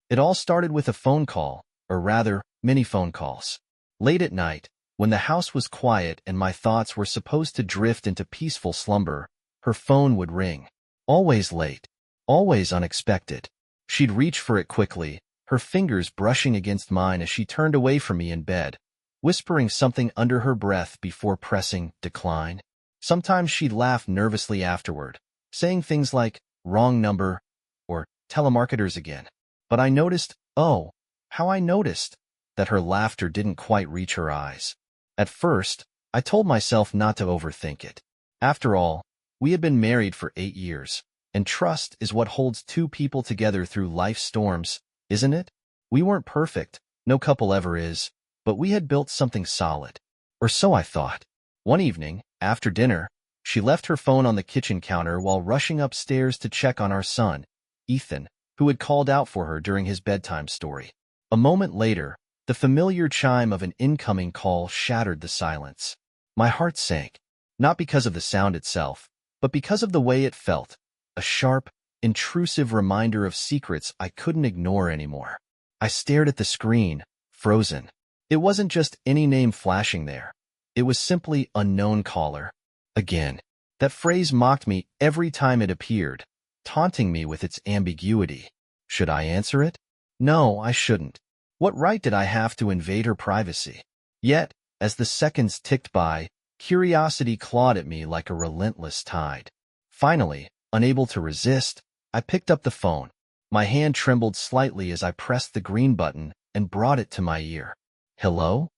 It all started with a phone call, or rather, many phone calls. Late at night, when the house was quiet and my thoughts were supposed to drift into peaceful slumber, her phone would ring. Always late. Always unexpected. She'd reach for it quickly, her fingers brushing against mine as she turned away from me in bed, whispering something under her breath before pressing decline. Sometimes she'd laugh nervously afterward, saying things like, "Wrong number," or "telemarketers again." But I noticed, oh, how I noticed, that her laughter didn't quite reach her eyes. At first, I told myself not to overthink it. After all, we had been married for 8 years, and trust is what holds two people together through life's storms, isn't it? We weren't perfect, no couple ever is, but we had built something solid. Or so I thought. One evening, after dinner, she left her phone on the kitchen counter while rushing upstairs to check on our son, Ethan, who had called out for her during his bedtime story. A moment later, the familiar chime of an incoming call shattered the silence. My heart sank, not because of the sound itself, but because of the way it felt, a sharp, intrusive reminder of secrets I couldn't ignore anymore. I stared at the screen, frozen. It wasn't just any name flashing there. It was simply unknown caller. Again. That phrase mocked me every time it appeared, taunting me with its ambiguity. Should I answer it? No, I shouldn't. What right did I have to invade her privacy? Yet, as the seconds ticked by, curiosity clawed at me like a relentless tide. Finally, unable to resist, I picked up the phone. My hand trembled slightly as I pressed the green button and brought it to my ear. "Hello?"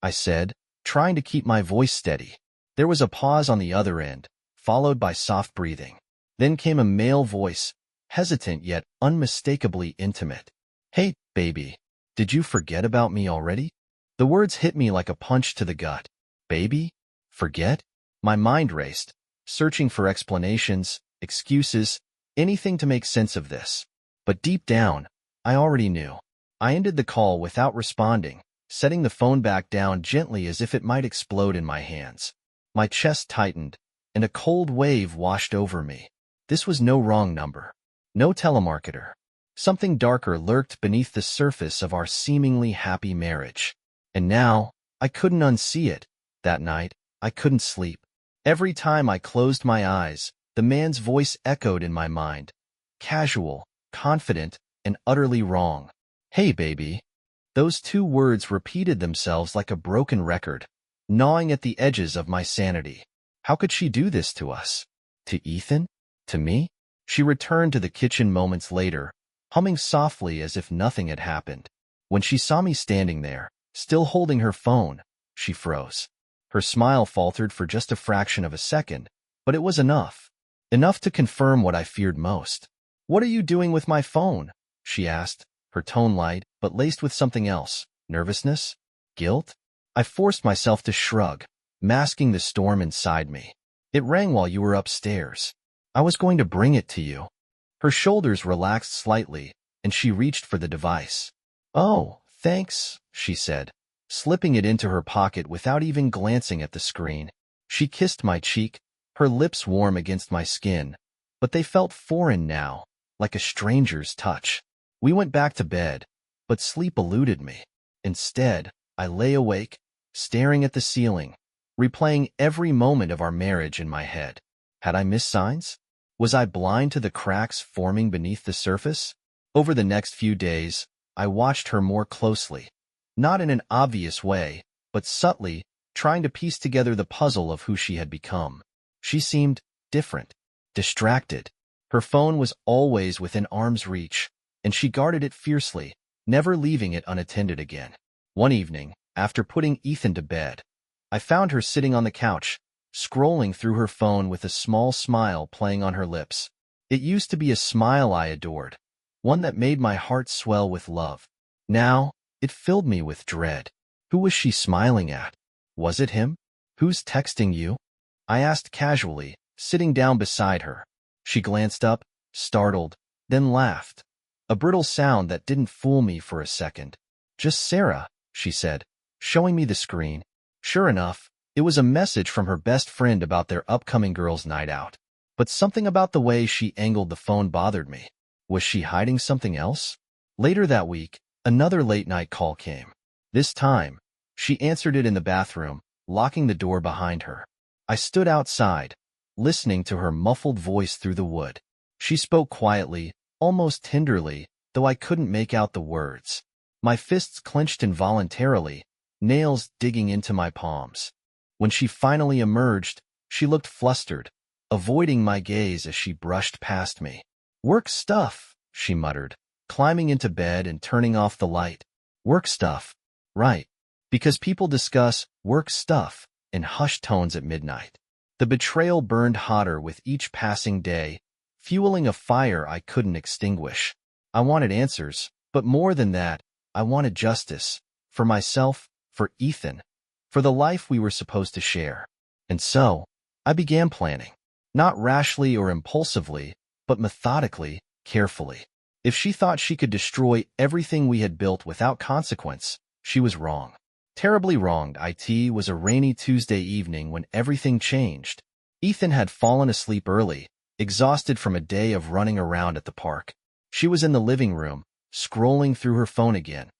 I said, trying to keep my voice steady. There was a pause on the other end, followed by soft breathing. Then came a male voice, hesitant yet unmistakably intimate. "Hey, baby, did you forget about me already?" The words hit me like a punch to the gut. Baby? Forget? My mind raced, searching for explanations, excuses, anything to make sense of this. But deep down, I already knew. I ended the call without responding, setting the phone back down gently as if it might explode in my hands. My chest tightened, and a cold wave washed over me. This was no wrong number. No telemarketer. Something darker lurked beneath the surface of our seemingly happy marriage. And now, I couldn't unsee it. That night, I couldn't sleep. Every time I closed my eyes, the man's voice echoed in my mind. Casual, confident, and utterly wrong. "Hey, baby." Those two words repeated themselves like a broken record, gnawing at the edges of my sanity. How could she do this to us? To Ethan? To me? She returned to the kitchen moments later, humming softly as if nothing had happened. When she saw me standing there, still holding her phone, she froze. Her smile faltered for just a fraction of a second, but it was enough. Enough to confirm what I feared most. "What are you doing with my phone?" she asked, her tone light, but laced with something else. Nervousness? Guilt? I forced myself to shrug, masking the storm inside me. "It rang while you were upstairs. I was going to bring it to you." Her shoulders relaxed slightly, and she reached for the device. "Oh, thanks," she said, slipping it into her pocket without even glancing at the screen. She kissed my cheek, her lips warm against my skin, but they felt foreign now, like a stranger's touch. We went back to bed, but sleep eluded me. Instead, I lay awake, staring at the ceiling, replaying every moment of our marriage in my head. Had I missed signs? Was I blind to the cracks forming beneath the surface? Over the next few days, I watched her more closely, not in an obvious way, but subtly, trying to piece together the puzzle of who she had become. She seemed different, distracted. Her phone was always within arm's reach, and she guarded it fiercely, never leaving it unattended again. One evening, after putting Ethan to bed, I found her sitting on the couch, scrolling through her phone with a small smile playing on her lips. It used to be a smile I adored, one that made my heart swell with love. Now, it filled me with dread. Who was she smiling at? Was it him? "Who's texting you?" I asked casually, sitting down beside her. She glanced up, startled, then laughed. A brittle sound that didn't fool me for a second. "Just Sarah," she said, showing me the screen. Sure enough, it was a message from her best friend about their upcoming girls' night out. But something about the way she angled the phone bothered me. Was she hiding something else? Later that week, another late-night call came. This time, she answered it in the bathroom, locking the door behind her. I stood outside, listening to her muffled voice through the wood. She spoke quietly, almost tenderly, though I couldn't make out the words. My fists clenched involuntarily, nails digging into my palms. When she finally emerged, she looked flustered, avoiding my gaze as she brushed past me. "Work stuff," she muttered, climbing into bed and turning off the light. "Work stuff." Right. Because people discuss work stuff in hushed tones at midnight. The betrayal burned hotter with each passing day, fueling a fire I couldn't extinguish. I wanted answers, but more than that, I wanted justice. For myself, for Ethan, for the life we were supposed to share. And so, I began planning. Not rashly or impulsively, but methodically, carefully. If she thought she could destroy everything we had built without consequence, she was wrong. Terribly wronged. It was a rainy Tuesday evening when everything changed. Ethan had fallen asleep early, exhausted from a day of running around at the park. She was in the living room, scrolling through her phone again.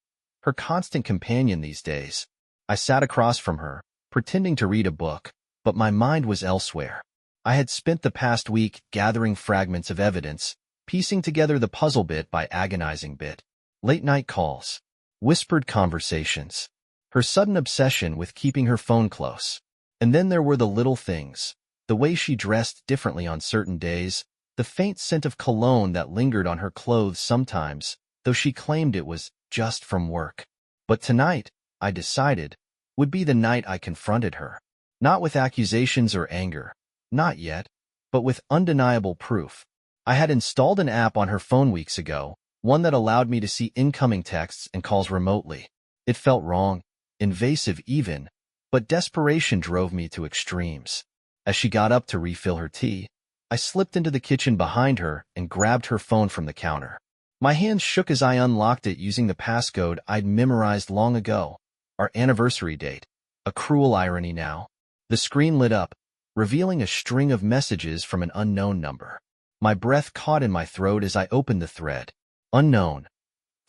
Her constant companion these days. I sat across from her, pretending to read a book, but my mind was elsewhere. I had spent the past week gathering fragments of evidence, piecing together the puzzle bit by agonizing bit. Late-night calls. Whispered conversations. Her sudden obsession with keeping her phone close. And then there were the little things. The way she dressed differently on certain days, the faint scent of cologne that lingered on her clothes sometimes, though she claimed it was just from work. But tonight, I decided, would be the night I confronted her. Not with accusations or anger. Not yet. But with undeniable proof. I had installed an app on her phone weeks ago, one that allowed me to see incoming texts and calls remotely. It felt wrong, invasive even, but desperation drove me to extremes. As she got up to refill her tea, I slipped into the kitchen behind her and grabbed her phone from the counter. My hands shook as I unlocked it using the passcode I'd memorized long ago. Our anniversary date. A cruel irony now. The screen lit up, revealing a string of messages from an unknown number. My breath caught in my throat as I opened the thread. Unknown.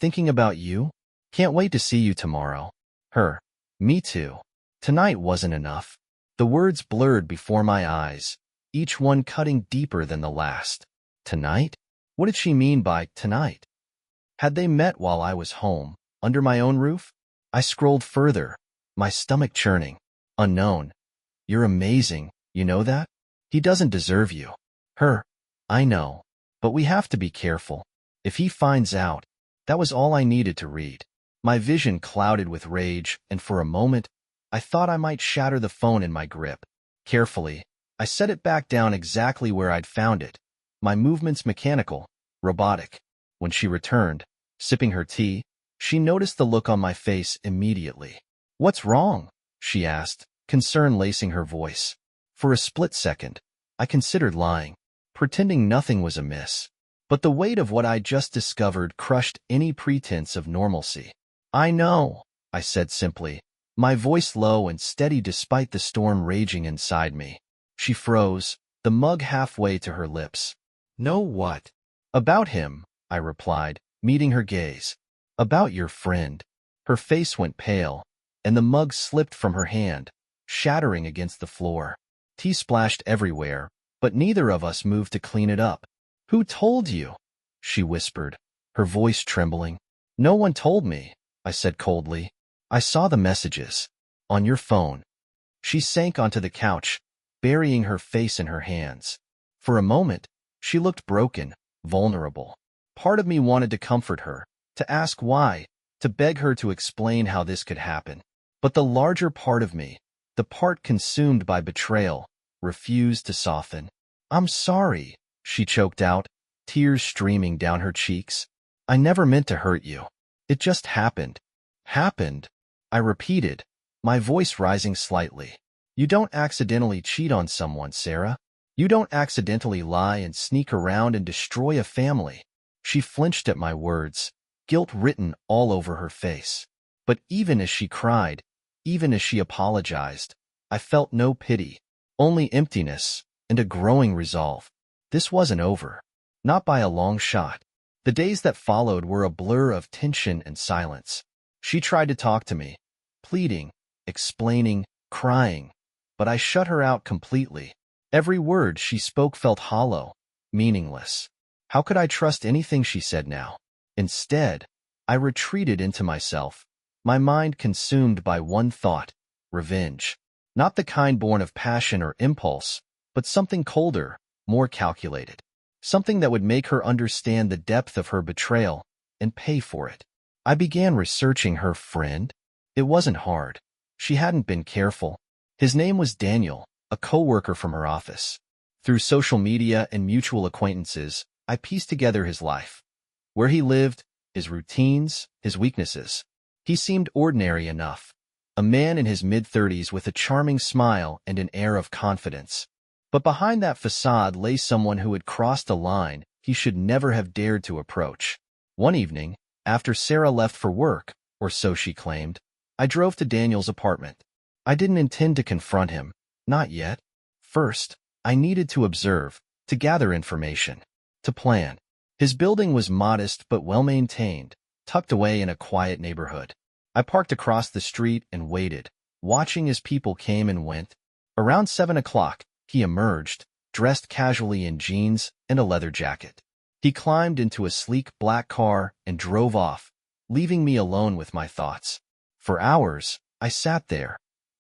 Thinking about you? Can't wait to see you tomorrow. Her. Me too. Tonight wasn't enough. The words blurred before my eyes, each one cutting deeper than the last. Tonight? What did she mean by tonight? Had they met while I was home, under my own roof? I scrolled further, my stomach churning. Unknown. You're amazing, you know that? He doesn't deserve you. Her. I know. But we have to be careful. If he finds out, that was all I needed to read. My vision clouded with rage, and for a moment, I thought I might shatter the phone in my grip. Carefully, I set it back down exactly where I'd found it. My movements mechanical, robotic. When she returned, sipping her tea, she noticed the look on my face immediately. "What's wrong?" she asked, concern lacing her voice. For a split second, I considered lying, pretending nothing was amiss. But the weight of what I'd just discovered crushed any pretense of normalcy. "I know," I said simply, my voice low and steady despite the storm raging inside me. She froze, the mug halfway to her lips. "Know what?" "About him," I replied, meeting her gaze. "About your friend." Her face went pale, and the mug slipped from her hand, shattering against the floor. Tea splashed everywhere, but neither of us moved to clean it up. "Who told you?" she whispered, her voice trembling. "No one told me," I said coldly. "I saw the messages. On your phone." She sank onto the couch, burying her face in her hands. For a moment, she looked broken, vulnerable. Part of me wanted to comfort her, to ask why, to beg her to explain how this could happen. But the larger part of me, the part consumed by betrayal, refused to soften. "I'm sorry," she choked out, tears streaming down her cheeks. "I never meant to hurt you. It just happened." "Happened?" I repeated, my voice rising slightly. "You don't accidentally cheat on someone, Sarah. You don't accidentally lie and sneak around and destroy a family." She flinched at my words, guilt written all over her face. But even as she cried, even as she apologized, I felt no pity, only emptiness and a growing resolve. This wasn't over. Not by a long shot. The days that followed were a blur of tension and silence. She tried to talk to me, pleading, explaining, crying, but I shut her out completely. Every word she spoke felt hollow, meaningless. How could I trust anything she said now? Instead, I retreated into myself, my mind consumed by one thought: revenge. Not the kind born of passion or impulse, but something colder, more calculated. Something that would make her understand the depth of her betrayal and pay for it. I began researching her friend. It wasn't hard. She hadn't been careful. His name was Daniel, a coworker from her office. Through social media and mutual acquaintances, I pieced together his life. Where he lived, his routines, his weaknesses. He seemed ordinary enough. A man in his mid-30s with a charming smile and an air of confidence. But behind that facade lay someone who had crossed a line he should never have dared to approach. One evening, after Sarah left for work, or so she claimed, I drove to Daniel's apartment. I didn't intend to confront him, not yet. First, I needed to observe, to gather information, to plan. His building was modest but well-maintained, tucked away in a quiet neighborhood. I parked across the street and waited, watching as people came and went. Around 7 o'clock, he emerged, dressed casually in jeans and a leather jacket. He climbed into a sleek black car and drove off, leaving me alone with my thoughts. For hours, I sat there,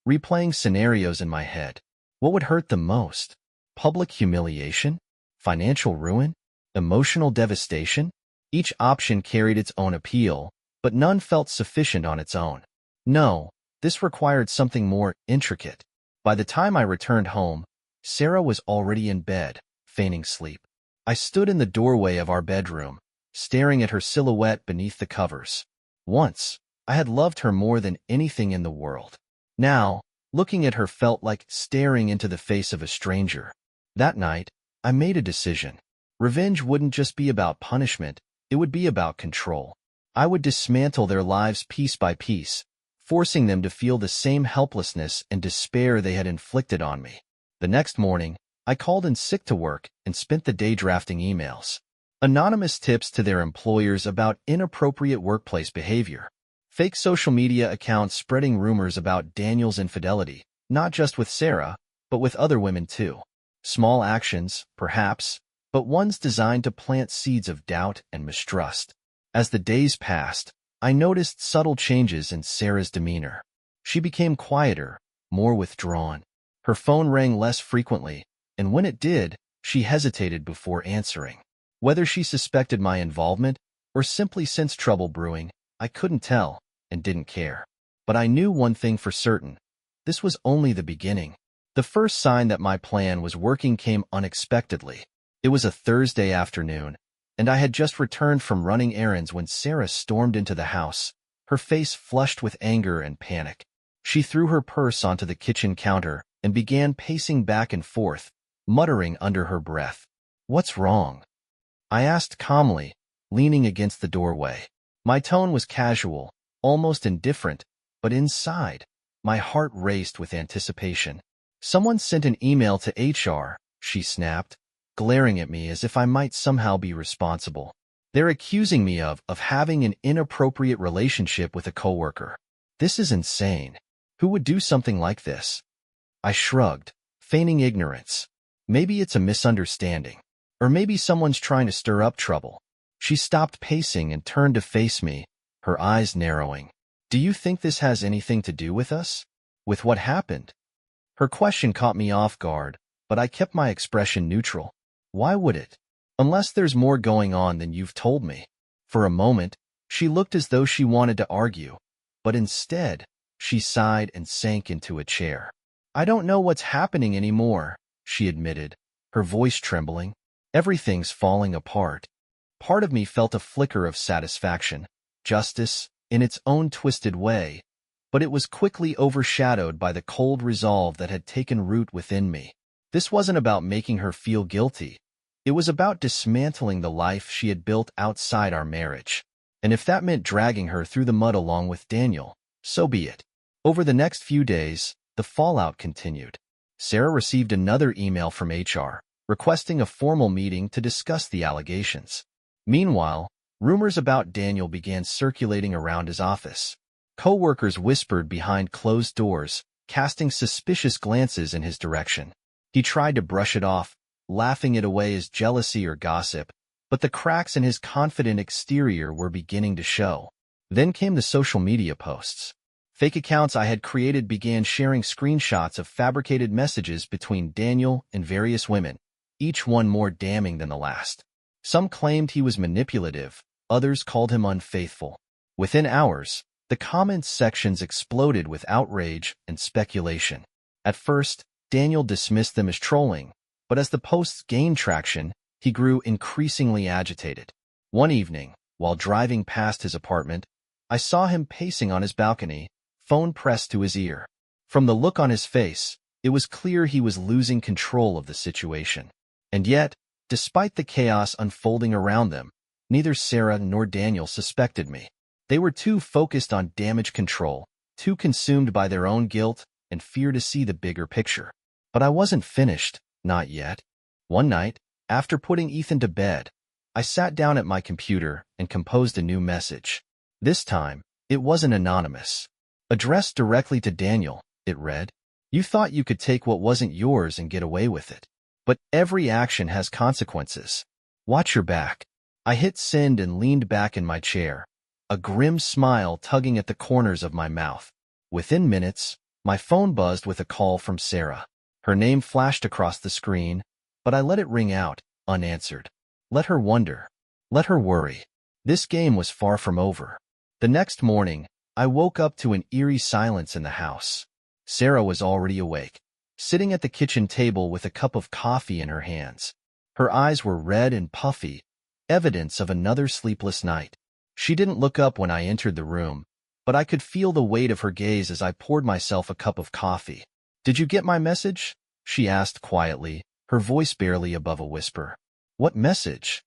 replaying scenarios in my head. What would hurt the most? Public humiliation? Financial ruin? Emotional devastation? Each option carried its own appeal, but none felt sufficient on its own. No, this required something more intricate. By the time I returned home, Sarah was already in bed, feigning sleep. I stood in the doorway of our bedroom, staring at her silhouette beneath the covers. Once, I had loved her more than anything in the world. Now, looking at her felt like staring into the face of a stranger. That night, I made a decision. Revenge wouldn't just be about punishment, it would be about control. I would dismantle their lives piece by piece, forcing them to feel the same helplessness and despair they had inflicted on me. The next morning, I called in sick to work and spent the day drafting emails. Anonymous tips to their employers about inappropriate workplace behavior. Fake social media accounts spreading rumors about Daniel's infidelity, not just with Sarah, but with other women too. Small actions, perhaps, but ones designed to plant seeds of doubt and mistrust. As the days passed, I noticed subtle changes in Sarah's demeanor. She became quieter, more withdrawn. Her phone rang less frequently, and when it did, she hesitated before answering. Whether she suspected my involvement or simply sensed trouble brewing, I couldn't tell and didn't care. But I knew one thing for certain. This was only the beginning. The first sign that my plan was working came unexpectedly. It was a Thursday afternoon, and I had just returned from running errands when Sarah stormed into the house, her face flushed with anger and panic. She threw her purse onto the kitchen counter and began pacing back and forth, muttering under her breath. "What's wrong?" I asked calmly, leaning against the doorway. My tone was casual, almost indifferent, but inside, my heart raced with anticipation. "Someone sent an email to HR," she snapped, glaring at me as if I might somehow be responsible. "They're accusing me of having an inappropriate relationship with a coworker. This is insane. Who would do something like this?" I shrugged, feigning ignorance. Maybe it's a misunderstanding. Or maybe someone's trying to stir up trouble. She stopped pacing and turned to face me, her eyes narrowing. "Do you think this has anything to do with us? With what happened?" Her question caught me off guard, but I kept my expression neutral. "Why would it? Unless there's more going on than you've told me." For a moment, she looked as though she wanted to argue, but instead, she sighed and sank into a chair. "I don't know what's happening anymore," she admitted, her voice trembling. "Everything's falling apart." Part of me felt a flicker of satisfaction, justice, in its own twisted way, but it was quickly overshadowed by the cold resolve that had taken root within me. This wasn't about making her feel guilty. It was about dismantling the life she had built outside our marriage. And if that meant dragging her through the mud along with Daniel, so be it. Over the next few days, the fallout continued. Sarah received another email from HR, requesting a formal meeting to discuss the allegations. Meanwhile, Rumors about Daniel began circulating around his office. Co-workers whispered behind closed doors, casting suspicious glances in his direction. He tried to brush it off, laughing it away as jealousy or gossip, but the cracks in his confident exterior were beginning to show. Then came the social media posts. Fake accounts I had created began sharing screenshots of fabricated messages between Daniel and various women, each one more damning than the last. Some claimed he was manipulative, others called him unfaithful. Within hours, the comments sections exploded with outrage and speculation. At first, Daniel dismissed them as trolling, but as the posts gained traction, he grew increasingly agitated. One evening, while driving past his apartment, I saw him pacing on his balcony, phone pressed to his ear. From the look on his face, it was clear he was losing control of the situation. And yet, despite the chaos unfolding around them, neither Sarah nor Daniel suspected me. They were too focused on damage control, too consumed by their own guilt and fear to see the bigger picture. But I wasn't finished, not yet. One night, after putting Ethan to bed, I sat down at my computer and composed a new message. This time, it wasn't anonymous. Addressed directly to Daniel, it read, "You thought you could take what wasn't yours and get away with it. But every action has consequences. Watch your back." I hit send and leaned back in my chair, a grim smile tugging at the corners of my mouth. Within minutes, my phone buzzed with a call from Sarah. Her name flashed across the screen, but I let it ring out, unanswered. Let her wonder. Let her worry. This game was far from over. The next morning, I woke up to an eerie silence in the house. Sarah was already awake, sitting at the kitchen table with a cup of coffee in her hands. Her eyes were red and puffy, evidence of another sleepless night. She didn't look up when I entered the room, but I could feel the weight of her gaze as I poured myself a cup of coffee. "Did you get my message?" she asked quietly, her voice barely above a whisper. "What message?"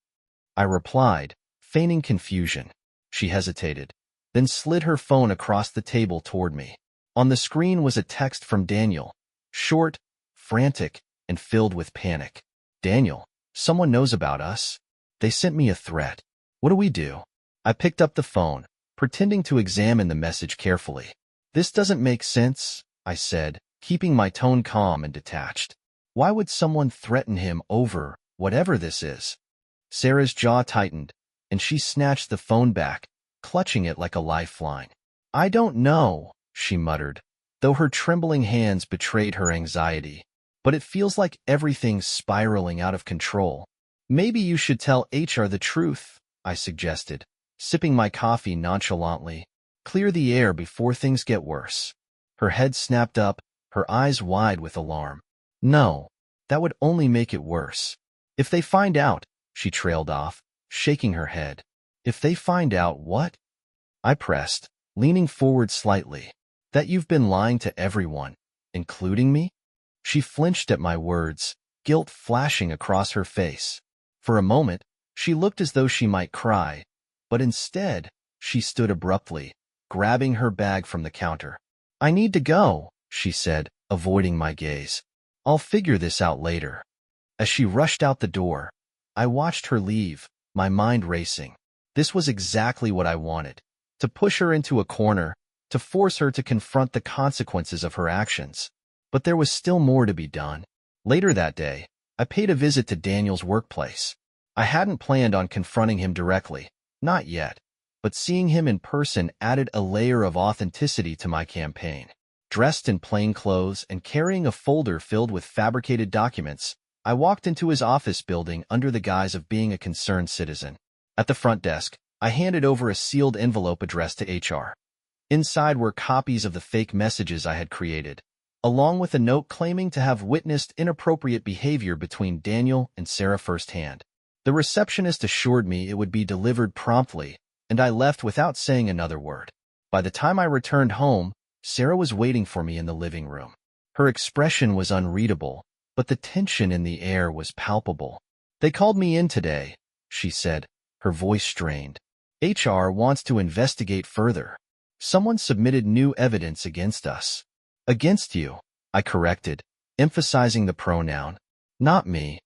I replied, feigning confusion. She hesitated, then slid her phone across the table toward me. On the screen was a text from Daniel, short, frantic, and filled with panic. "Daniel, someone knows about us. They sent me a threat. What do we do?" I picked up the phone, pretending to examine the message carefully. "This doesn't make sense," I said, keeping my tone calm and detached. "Why would someone threaten him over whatever this is?" Sarah's jaw tightened, and she snatched the phone back, clutching it like a lifeline. "I don't know," she muttered, though her trembling hands betrayed her anxiety. "But it feels like everything's spiraling out of control. Maybe you should tell HR the truth," I suggested, sipping my coffee nonchalantly. "Clear the air before things get worse." Her head snapped up, her eyes wide with alarm. "No, that would only make it worse. If they find out," she trailed off, shaking her head. "If they find out what?" I pressed, leaning forward slightly. "That you've been lying to everyone, including me?" She flinched at my words, guilt flashing across her face. For a moment, she looked as though she might cry, but instead, she stood abruptly, grabbing her bag from the counter. "I need to go," she said, avoiding my gaze. "I'll figure this out later." As she rushed out the door, I watched her leave, my mind racing. This was exactly what I wanted. To push her into a corner, to force her to confront the consequences of her actions. But there was still more to be done. Later that day, I paid a visit to Daniel's workplace. I hadn't planned on confronting him directly, not yet, but seeing him in person added a layer of authenticity to my campaign. Dressed in plain clothes and carrying a folder filled with fabricated documents, I walked into his office building under the guise of being a concerned citizen. At the front desk, I handed over a sealed envelope addressed to HR. Inside were copies of the fake messages I had created, along with a note claiming to have witnessed inappropriate behavior between Daniel and Sarah firsthand. The receptionist assured me it would be delivered promptly, and I left without saying another word. By the time I returned home, Sarah was waiting for me in the living room. Her expression was unreadable, but the tension in the air was palpable. "They called me in today," she said, her voice strained. "HR wants to investigate further. Someone submitted new evidence against us." "Against you," I corrected, emphasizing the pronoun. "Not me."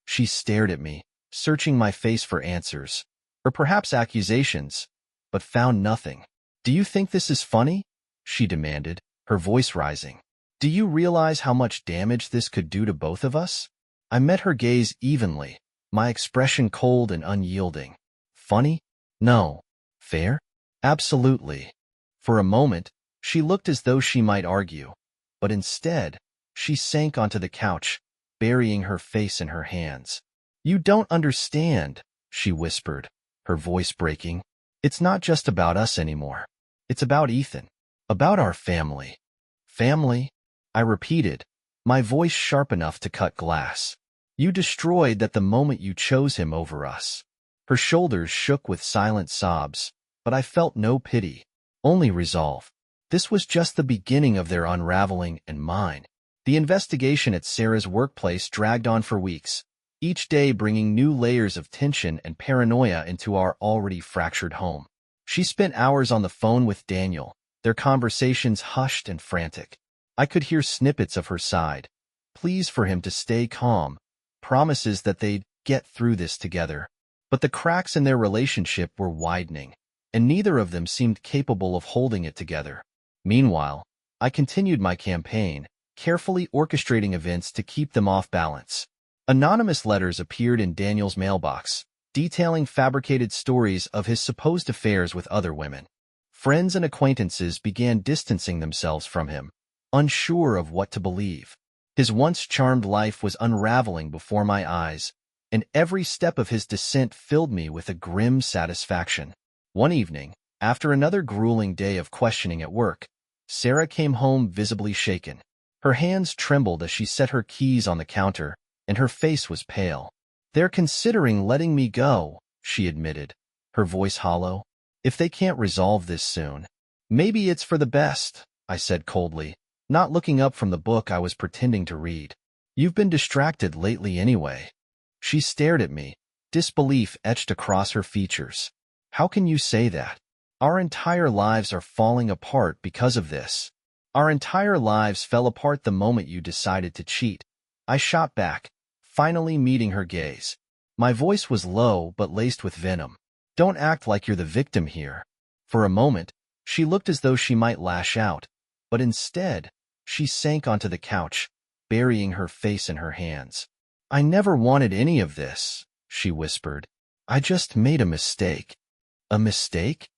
She stared at me, searching my face for answers, or perhaps accusations, but found nothing. "Do you think this is funny?" she demanded, her voice rising. "Do you realize how much damage this could do to both of us?" I met her gaze evenly, my expression cold and unyielding. "Funny? No. Fair? Absolutely." For a moment, she looked as though she might argue, but instead, she sank onto the couch, burying her face in her hands. "You don't understand," she whispered, her voice breaking. "It's not just about us anymore. It's about Ethan. About our family." "Family?" I repeated, my voice sharp enough to cut glass. "You destroyed that the moment you chose him over us." Her shoulders shook with silent sobs, but I felt no pity, only resolve. This was just the beginning of their unraveling and mine. The investigation at Sarah's workplace dragged on for weeks, each day bringing new layers of tension and paranoia into our already fractured home. She spent hours on the phone with Daniel, their conversations hushed and frantic. I could hear snippets of her side, pleas for him to stay calm, promises that they'd get through this together. But the cracks in their relationship were widening, and neither of them seemed capable of holding it together. Meanwhile, I continued my campaign, carefully orchestrating events to keep them off balance. Anonymous letters appeared in Daniel's mailbox, detailing fabricated stories of his supposed affairs with other women. Friends and acquaintances began distancing themselves from him, unsure of what to believe. His once charmed life was unraveling before my eyes, and every step of his descent filled me with a grim satisfaction. One evening, after another grueling day of questioning at work, Sarah came home visibly shaken. Her hands trembled as she set her keys on the counter, and her face was pale. "They're considering letting me go," she admitted, her voice hollow. "If they can't resolve this soon." "Maybe it's for the best," I said coldly, not looking up from the book I was pretending to read. "You've been distracted lately anyway." She stared at me, disbelief etched across her features. "How can you say that? Our entire lives are falling apart because of this." "Our entire lives fell apart the moment you decided to cheat," I shot back, finally meeting her gaze. My voice was low but laced with venom. "Don't act like you're the victim here." For a moment, she looked as though she might lash out, but instead, she sank onto the couch, burying her face in her hands. "I never wanted any of this," she whispered. "I just made a mistake." "A mistake?"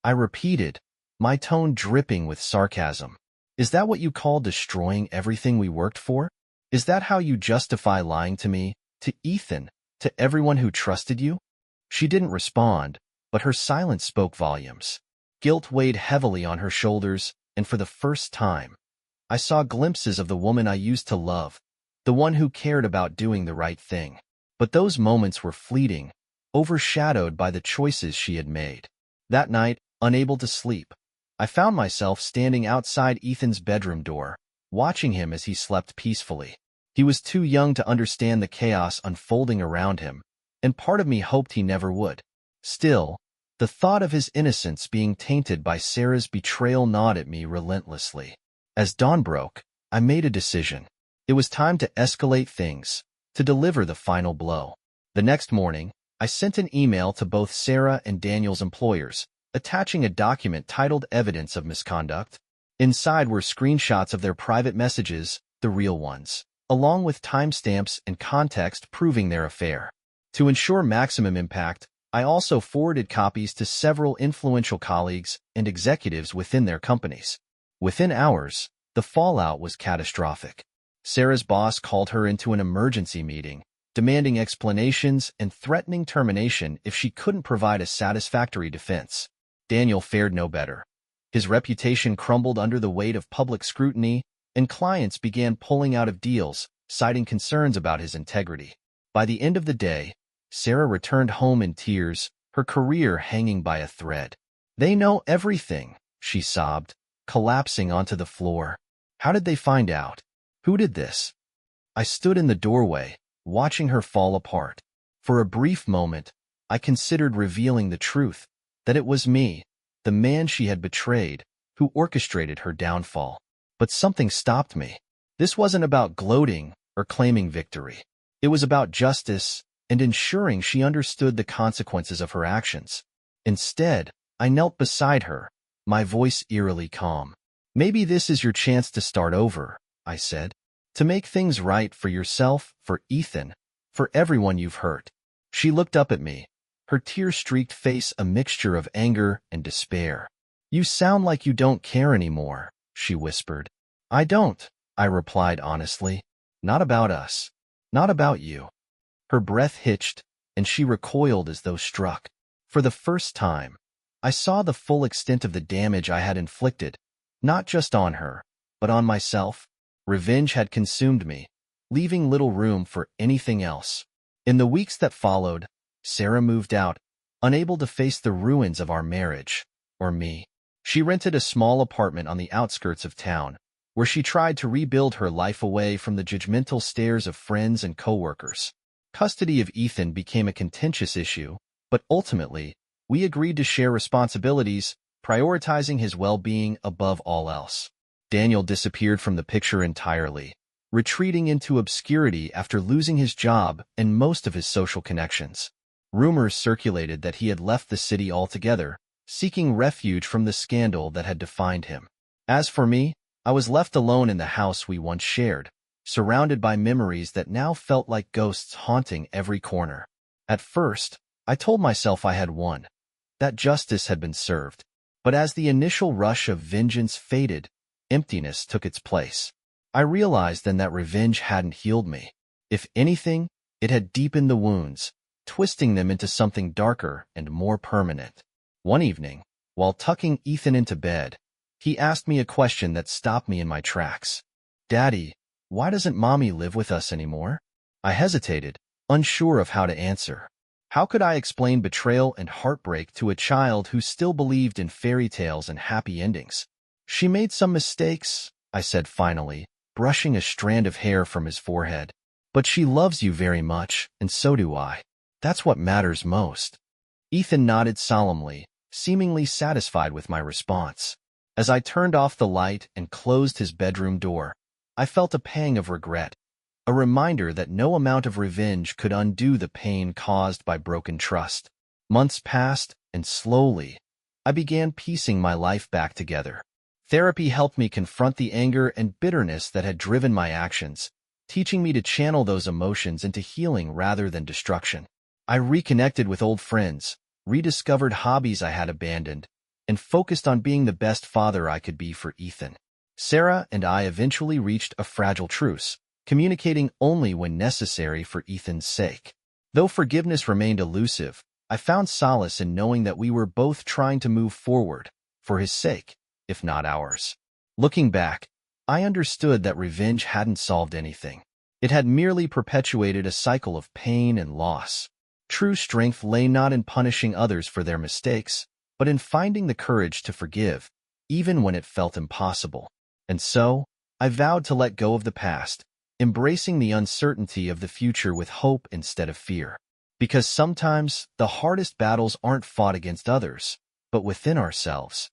I repeated, my tone dripping with sarcasm. "Is that what you call destroying everything we worked for? Is that how you justify lying to me, to Ethan, to everyone who trusted you?" She didn't respond, but her silence spoke volumes. Guilt weighed heavily on her shoulders, and for the first time, I saw glimpses of the woman I used to love, the one who cared about doing the right thing. But those moments were fleeting, overshadowed by the choices she had made. That night, unable to sleep, I found myself standing outside Ethan's bedroom door, watching him as he slept peacefully. He was too young to understand the chaos unfolding around him, and part of me hoped he never would. Still, the thought of his innocence being tainted by Sarah's betrayal gnawed at me relentlessly. As dawn broke, I made a decision. It was time to escalate things, to deliver the final blow. The next morning, I sent an email to both Sarah and Daniel's employers, attaching a document titled Evidence of Misconduct. Inside were screenshots of their private messages, the real ones, along with timestamps and context proving their affair. To ensure maximum impact, I also forwarded copies to several influential colleagues and executives within their companies. Within hours, the fallout was catastrophic. Sarah's boss called her into an emergency meeting, demanding explanations and threatening termination if she couldn't provide a satisfactory defense. Daniel fared no better. His reputation crumbled under the weight of public scrutiny, and clients began pulling out of deals, citing concerns about his integrity. By the end of the day, Sarah returned home in tears, her career hanging by a thread. "They know everything," she sobbed, collapsing onto the floor. "How did they find out? Who did this?" I stood in the doorway, watching her fall apart. For a brief moment, I considered revealing the truth, that it was me, the man she had betrayed, who orchestrated her downfall. But something stopped me. This wasn't about gloating or claiming victory. It was about justice, and ensuring she understood the consequences of her actions. Instead, I knelt beside her, my voice eerily calm. "Maybe this is your chance to start over," I said. "To make things right for yourself, for Ethan, for everyone you've hurt." She looked up at me, her tear-streaked face a mixture of anger and despair. "You sound like you don't care anymore," she whispered. "I don't," I replied honestly. "Not about us. Not about you." Her breath hitched, and she recoiled as though struck. For the first time, I saw the full extent of the damage I had inflicted, not just on her, but on myself. Revenge had consumed me, leaving little room for anything else. In the weeks that followed, Sarah moved out, unable to face the ruins of our marriage, or me. She rented a small apartment on the outskirts of town, where she tried to rebuild her life away from the judgmental stares of friends and coworkers. Custody of Ethan became a contentious issue, but ultimately, we agreed to share responsibilities, prioritizing his well-being above all else. Daniel disappeared from the picture entirely, retreating into obscurity after losing his job and most of his social connections. Rumors circulated that he had left the city altogether, seeking refuge from the scandal that had defined him. As for me, I was left alone in the house we once shared, surrounded by memories that now felt like ghosts haunting every corner. At first, I told myself I had won, that justice had been served. But as the initial rush of vengeance faded, emptiness took its place. I realized then that revenge hadn't healed me. If anything, it had deepened the wounds, twisting them into something darker and more permanent. One evening, while tucking Ethan into bed, he asked me a question that stopped me in my tracks. "Daddy, why doesn't Mommy live with us anymore?" I hesitated, unsure of how to answer. How could I explain betrayal and heartbreak to a child who still believed in fairy tales and happy endings? "She made some mistakes," I said finally, brushing a strand of hair from his forehead. "But she loves you very much, and so do I. That's what matters most." Ethan nodded solemnly, seemingly satisfied with my response. As I turned off the light and closed his bedroom door, I felt a pang of regret, a reminder that no amount of revenge could undo the pain caused by broken trust. Months passed, and slowly, I began piecing my life back together. Therapy helped me confront the anger and bitterness that had driven my actions, teaching me to channel those emotions into healing rather than destruction. I reconnected with old friends, rediscovered hobbies I had abandoned, and focused on being the best father I could be for Ethan. Sarah and I eventually reached a fragile truce, communicating only when necessary for Ethan's sake. Though forgiveness remained elusive, I found solace in knowing that we were both trying to move forward, for his sake, if not ours. Looking back, I understood that revenge hadn't solved anything. It had merely perpetuated a cycle of pain and loss. True strength lay not in punishing others for their mistakes, but in finding the courage to forgive, even when it felt impossible. And so, I vowed to let go of the past, embracing the uncertainty of the future with hope instead of fear. Because sometimes, the hardest battles aren't fought against others, but within ourselves.